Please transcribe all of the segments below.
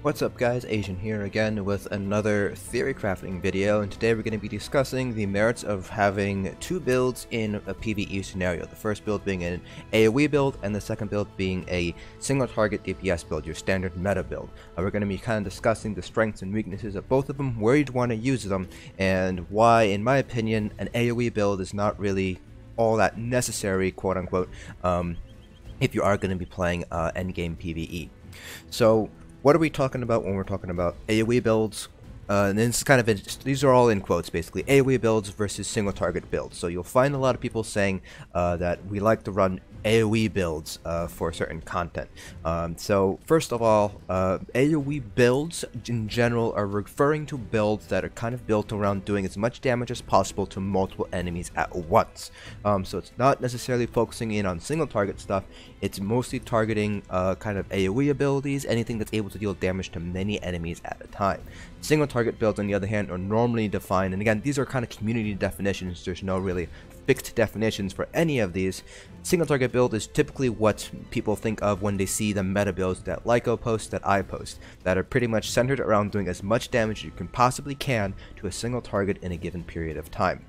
What's up guys, Asian here again with another theory crafting video, and today we're going to be discussing the merits of having two builds in a PvE scenario. The first build being an AoE build and the second build being a single target DPS build, your standard meta build. We're going to be kind of discussing the strengths and weaknesses of both of them, where you'd want to use them, and why, in my opinion, an AoE build is not really all that necessary, quote unquote, if you are going to be playing endgame PvE. So what are we talking about when we're talking about AoE builds? And this is kind of these are all in quotes, basically AoE builds versus single target builds. So you'll find a lot of people saying that we like to run AoE builds for certain content. So first of all, AoE builds in general are referring to builds that are kind of built around doing as much damage as possible to multiple enemies at once. So it's not necessarily focusing in on single target stuff. It's mostly targeting kind of AoE abilities, anything that's able to deal damage to many enemies at a time. Single target builds, on the other hand, are normally defined, and again, these are kind of community definitions. There's no really fixed definitions for any of these. Single target build is typically what people think of when they see the meta builds that Lyco posts, that I post, that are pretty much centered around doing as much damage as you can possibly can to a single target in a given period of time.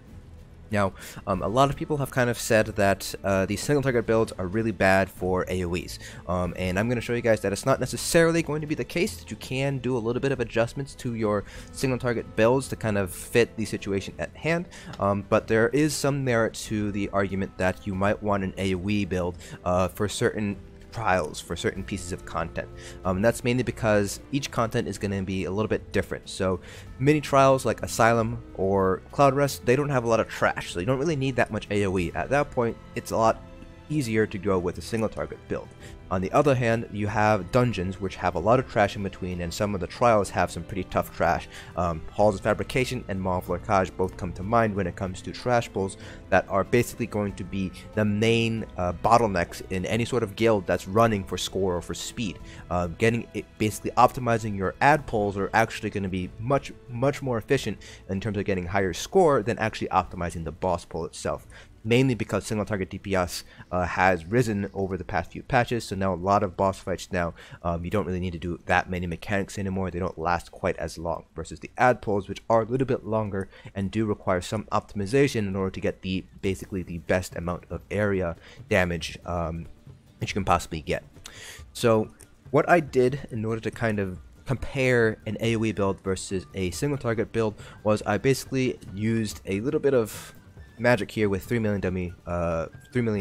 Now, a lot of people have kind of said that these single target builds are really bad for AoEs, and I'm going to show you guys that it's not necessarily going to be the case, that you can do a little bit of adjustments to your single target builds to kind of fit the situation at hand, but there is some merit to the argument that you might want an AoE build for certain trials, for certain pieces of content. And that's mainly because each content is going to be a little bit different. So mini trials like Asylum or Cloud Rest, they don't have a lot of trash, so you don't really need that much AoE. At that point, it's a lot easier to go with a single target build. On the other hand, you have dungeons which have a lot of trash in between, and some of the trials have some pretty tough trash. Halls of Fabrication and Maw of Lurkage both come to mind when it comes to trash pulls that are basically going to be the main bottlenecks in any sort of guild that's running for score or for speed. Basically optimizing your ad pulls are actually going to be much more efficient in terms of getting higher score than actually optimizing the boss pull itself. Mainly because single target DPS has risen over the past few patches, so now a lot of boss fights now, you don't really need to do that many mechanics anymore. They don't last quite as long, versus the ad pulls, which are a little bit longer and do require some optimization in order to get basically the best amount of area damage that you can possibly get. So what I did in order to kind of compare an AoE build versus a single target build was I basically used a little bit of magic here with 3 million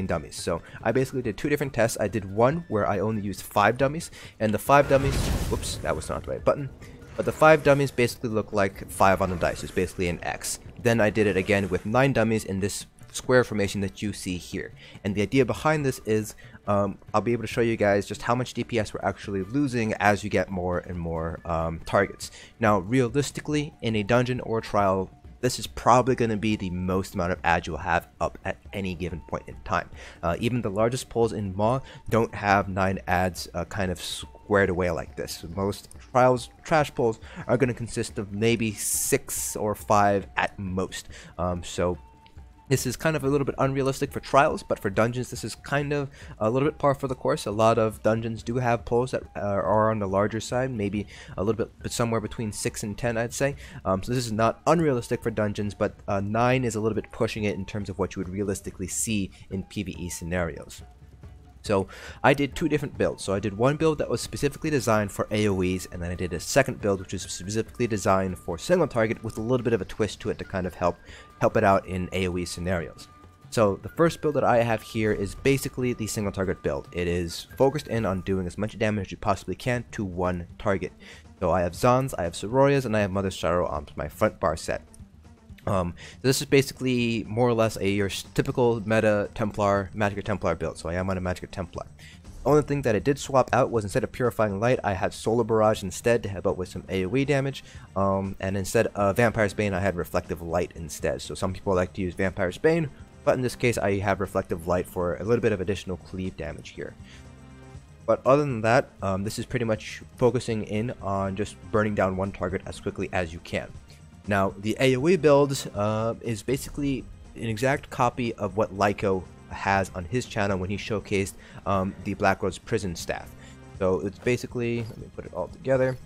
dummies. So I basically did two different tests. I did one where I only used 5 dummies, and the 5 dummies, whoops, that was not the right button, but the 5 dummies basically look like 5 on the dice. It's basically an X. Then I did it again with 9 dummies in this square formation that you see here, and the idea behind this is I'll be able to show you guys just how much DPS we're actually losing as you get more and more targets. Now realistically, in a dungeon or a trial, this is probably going to be the most amount of ads you'll have up at any given point in time. Even the largest pulls in Maw don't have 9 ads kind of squared away like this. Most trials trash pulls are going to consist of maybe 6 or 5 at most. So this is kind of a little bit unrealistic for trials, but for dungeons this is kind of a little bit par for the course. A lot of dungeons do have pulls that are on the larger side, maybe a little bit, but somewhere between 6 and 10, I'd say. So this is not unrealistic for dungeons, but 9 is a little bit pushing it in terms of what you would realistically see in PvE scenarios. So I did two different builds. So I did one build that was specifically designed for AoEs, and then I did a second build which was specifically designed for single target with a little bit of a twist to it to kind of help it out in AoE scenarios. So the first build that I have here is basically the single target build. It is focused in on doing as much damage as you possibly can to one target. So I have Zons, I have Sororias, and I have Mother's Shadow on my front bar set. This is basically more or less your typical meta Templar, Magic Templar build, so I am on a Magic Templar. The only thing that I did swap out was instead of Purifying Light, I had Solar Barrage instead to help out with some AoE damage, and instead of Vampire's Bane, I had Reflective Light instead. So some people like to use Vampire's Bane, but in this case I have Reflective Light for a little bit of additional cleave damage here. But other than that, this is pretty much focusing in on just burning down one target as quickly as you can. Now, the AoE build is basically an exact copy of what Lyco has on his channel when he showcased the Black Rose Prison staff. So it's basically, let me put it all together.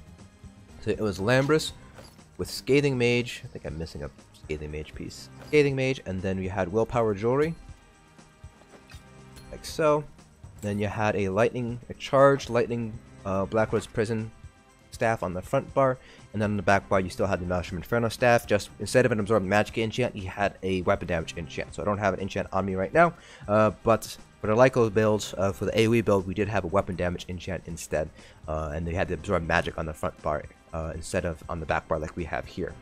So it was Lambrus with Scathing Mage. I think I'm missing a Scathing Mage piece. Scathing Mage, and then we had Willpower Jewelry, like so. Then you had a charged lightning Black Rose Prison staff on the front bar, and then on the back bar you still had the Maelstrom Inferno staff. Just instead of an absorbed magic enchant, you had a weapon damage enchant. So I don't have an enchant on me right now, but for the Lyco build, for the AoE build, we did have a weapon damage enchant instead, and they had the absorb magic on the front bar instead of on the back bar like we have here.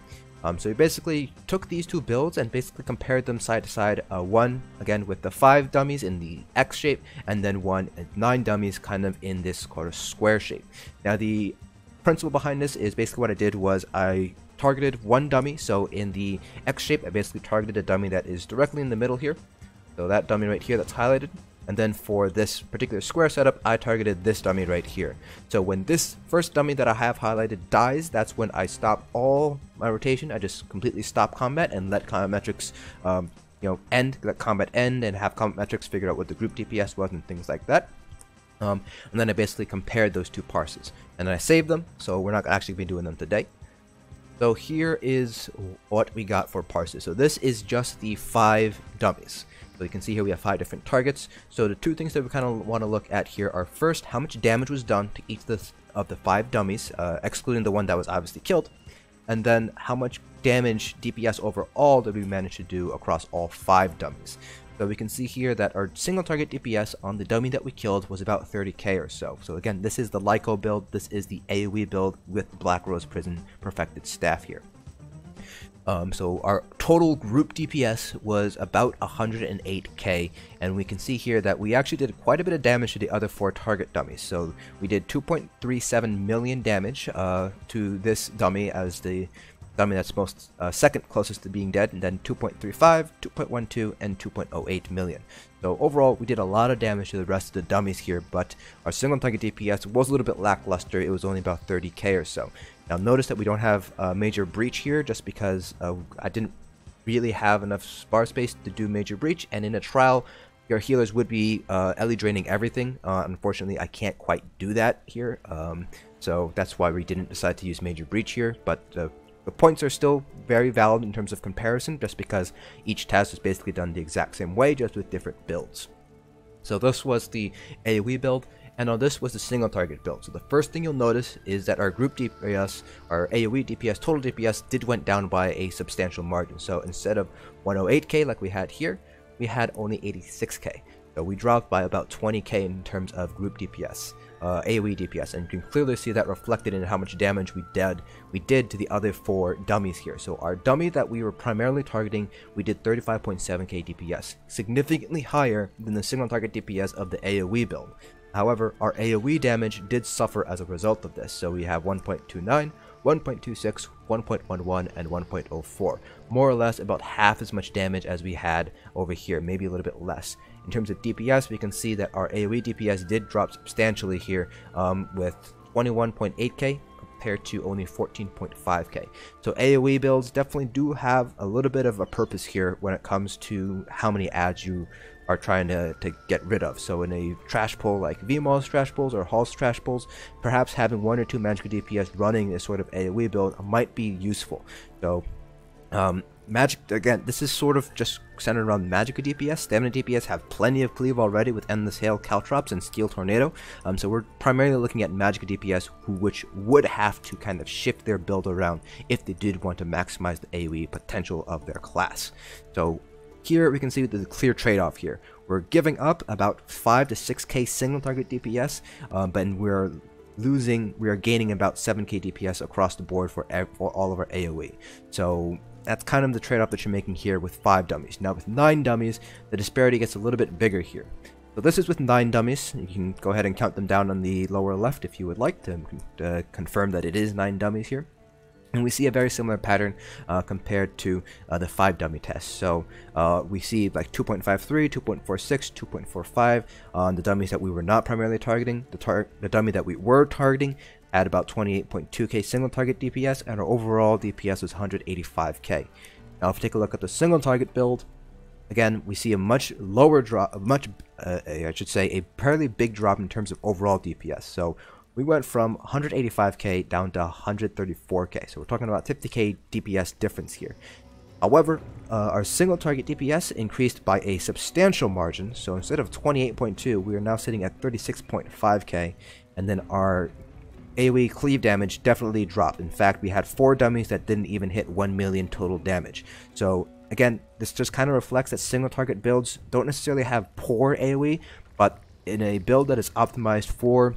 So we basically took these two builds and basically compared them side to side, one again with the 5 dummies in the X shape, and then one at 9 dummies kind of in this sort of square shape. Now the principle behind this is basically what I did was I targeted one dummy. So in the X shape, I basically targeted a dummy that is directly in the middle here, so that dummy right here that's highlighted. And then for this particular square setup, I targeted this dummy right here. So when this first dummy that I have highlighted dies, that's when I stop all my rotation. I just completely stop combat and let combat metrics let combat end, and have combat metrics figure out what the group DPS was and things like that. And then I basically compared those two parses, and then I saved them, so we're not actually be doing them today. So here is what we got for parses. So this is just the 5 dummies. So you can see here we have 5 different targets. So the two things that we kind of want to look at here are, first, how much damage was done to each of the 5 dummies, excluding the one that was obviously killed, and then how much damage DPS overall did we manage to do across all 5 dummies. So we can see here that our single target DPS on the dummy that we killed was about 30k or so. So again, this is the Lyco build, this is the AoE build with the Black Rose Prison perfected staff here. So our total group DPS was about 108k, and we can see here that we actually did quite a bit of damage to the other 4 target dummies. So we did 2.37 million damage to this dummy as the dummy that's most second closest to being dead, and then 2.35, 2.12, and 2.08 million. So overall, we did a lot of damage to the rest of the dummies here, but our single target DPS was a little bit lackluster. It was only about 30k or so. Now notice that we don't have major breach here, just because I didn't really have enough spar space to do major breach, and in a trial your healers would be LE draining everything. Unfortunately, I can't quite do that here, so that's why we didn't decide to use major breach here. But the points are still very valid in terms of comparison, just because each task is basically done the exact same way, just with different builds. So this was the AoE build, and now this was the single target build. So the first thing you'll notice is that our group DPS, our AoE DPS, total DPS went down by a substantial margin. So instead of 108k like we had here, we had only 86k. So we dropped by about 20k in terms of group DPS, AoE DPS, and you can clearly see that reflected in how much damage we did to the other 4 dummies here. So our dummy that we were primarily targeting, we did 35.7k DPS, significantly higher than the single target DPS of the AoE build. However, our AoE damage did suffer as a result of this. So we have 1.29, 1.26, 1.11, and 1.04. More or less about half as much damage as we had over here, maybe a little bit less. In terms of DPS, we can see that our AoE DPS did drop substantially here, with 21.8k compared to only 14.5k. So AoE builds definitely do have a little bit of a purpose here when it comes to how many ads you are trying to get rid of. So in a trash pull like VMAL's trash pulls or Hall's trash pulls, perhaps having 1 or 2 magical DPS running this sort of AoE build might be useful. So magic, again, this is sort of just centered around magical DPS. Stamina DPS have plenty of cleave already with Endless Hail, Caltrops, and Steel Tornado. So we're primarily looking at magical DPS which would have to kind of shift their build around if they did want to maximize the AoE potential of their class. So here we can see the clear trade-off here. We're giving up about 5 to 6k single target DPS, but we are gaining about 7k DPS across the board for all of our AoE. So that's kind of the trade-off that you're making here with 5 dummies. Now with 9 dummies, the disparity gets a little bit bigger here. So this is with 9 dummies. You can go ahead and count them down on the lower left if you would like to confirm that it is 9 dummies here. And we see a very similar pattern compared to the 5 dummy tests. So we see like 2.53, 2.46, 2.45 on the dummies that we were not primarily targeting. The dummy that we were targeting had about 28.2k single target DPS, and our overall DPS was 185k. Now if we take a look at the single target build, again we see a much lower drop, I should say a fairly big drop in terms of overall DPS. So we went from 185k down to 134k. So we're talking about 50k DPS difference here. However, our single target DPS increased by a substantial margin. So instead of 28.2, we are now sitting at 36.5k. And then our AoE cleave damage definitely dropped. In fact, we had 4 dummies that didn't even hit 1 million total damage. So again, this just kind of reflects that single target builds don't necessarily have poor AoE, but in a build that is optimized for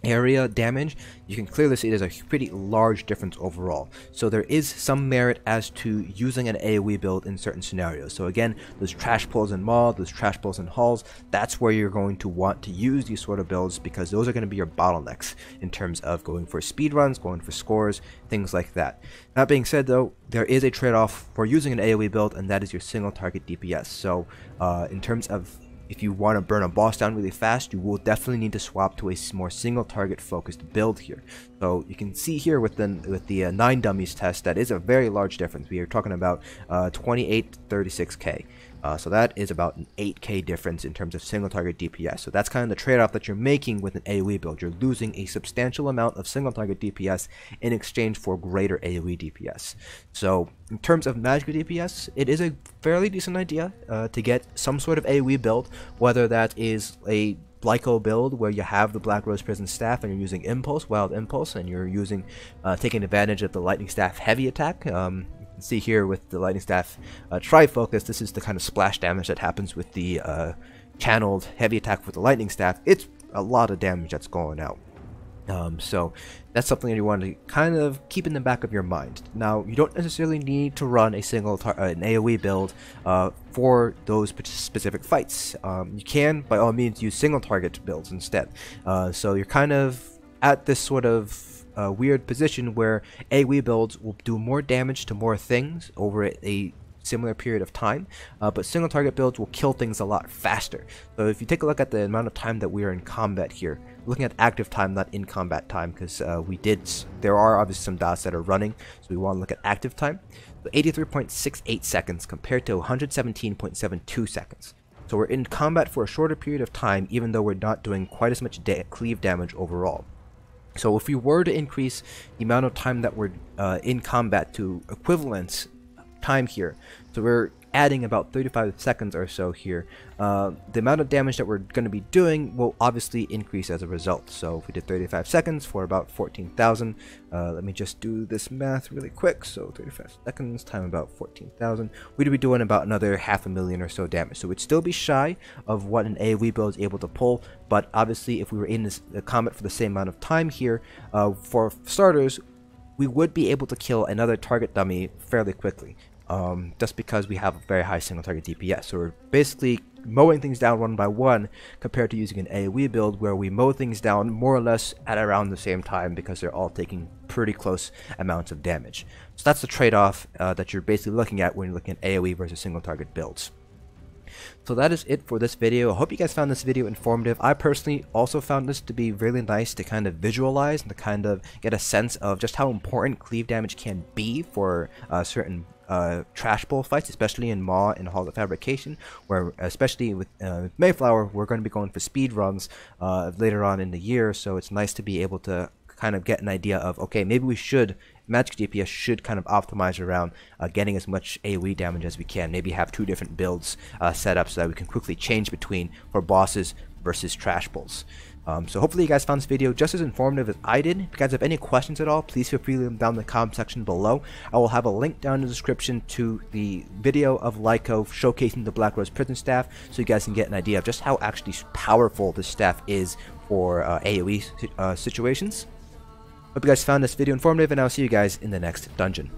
area damage, you can clearly see there's a pretty large difference overall. So there is some merit as to using an AoE build in certain scenarios. So again, those trash pulls in Maw, those trash pulls in halls, that's where you're going to want to use these sort of builds, because those are going to be your bottlenecks in terms of going for speed runs, going for scores, things like that. That being said though, there is a trade-off for using an AoE build, and that is your single target DPS. So in terms of if you want to burn a boss down really fast, you will definitely need to swap to a more single target focused build here. So you can see here with the 9 dummies test, that is a very large difference. We are talking about 28 to 36k. So that is about an 8k difference in terms of single target DPS. So that's kind of the trade-off that you're making with an AoE build. You're losing a substantial amount of single target DPS in exchange for greater AoE DPS. So in terms of magic DPS, it is a fairly decent idea to get some sort of AoE build, whether that is a Lyco build where you have the Black Rose Prison Staff and you're using Impulse, Wild Impulse, and you're using taking advantage of the Lightning Staff heavy attack. See here with the Lightning Staff Tri-Focus, this is the kind of splash damage that happens with the channeled heavy attack with the Lightning Staff. It's a lot of damage that's going out. So that's something that you want to kind of keep in the back of your mind. Now, you don't necessarily need to run a single an AoE build for those specific fights. You can, by all means, use single target builds instead. So you're kind of at this sort of weird position where AoE builds will do more damage to more things over a similar period of time, but single target builds will kill things a lot faster. So if you take a look at the amount of time that we are in combat here, looking at active time, not in combat time, because there are obviously some dots that are running, so we want to look at active time. So 83.68 seconds compared to 117.72 seconds. So we're in combat for a shorter period of time, even though we're not doing quite as much cleave damage overall. So if we were to increase the amount of time that we're in combat to equivalent time here, so we're adding about 35 seconds or so here, the amount of damage that we're going to be doing will obviously increase as a result. So if we did 35 seconds for about 14,000, let me just do this math really quick. So 35 seconds time about 14,000, we'd be doing about another 500,000 or so damage. So we'd still be shy of what an AoE build is able to pull, but obviously if we were in this combat for the same amount of time here, for starters, we would be able to kill another target dummy fairly quickly. Just because we have a very high single target DPS. So we're basically mowing things down one by one compared to using an AoE build where we mow things down more or less at around the same time because they're all taking pretty close amounts of damage. So that's the trade-off that you're basically looking at when you're looking at AoE versus single target builds. So that is it for this video. I hope you guys found this video informative. I personally also found this to be really nice to kind of visualize and to kind of get a sense of just how important cleave damage can be for certain trash bowl fights, especially in Maw and Hall of Fabrication, where especially with Mayflower, we're going to be going for speed runs later on in the year. So it's nice to be able to kind of get an idea of, okay, maybe we should, magic DPS should kind of optimize around getting as much AoE damage as we can. Maybe have 2 different builds set up so that we can quickly change between for bosses versus trash pulls. So hopefully you guys found this video just as informative as I did. If you guys have any questions at all, please feel free to leave them down in the comment section below. I will have a link down in the description to the video of Lyco showcasing the Black Rose Prison Staff, so you guys can get an idea of just how actually powerful this staff is for AoE situations. Hope you guys found this video informative, and I'll see you guys in the next dungeon.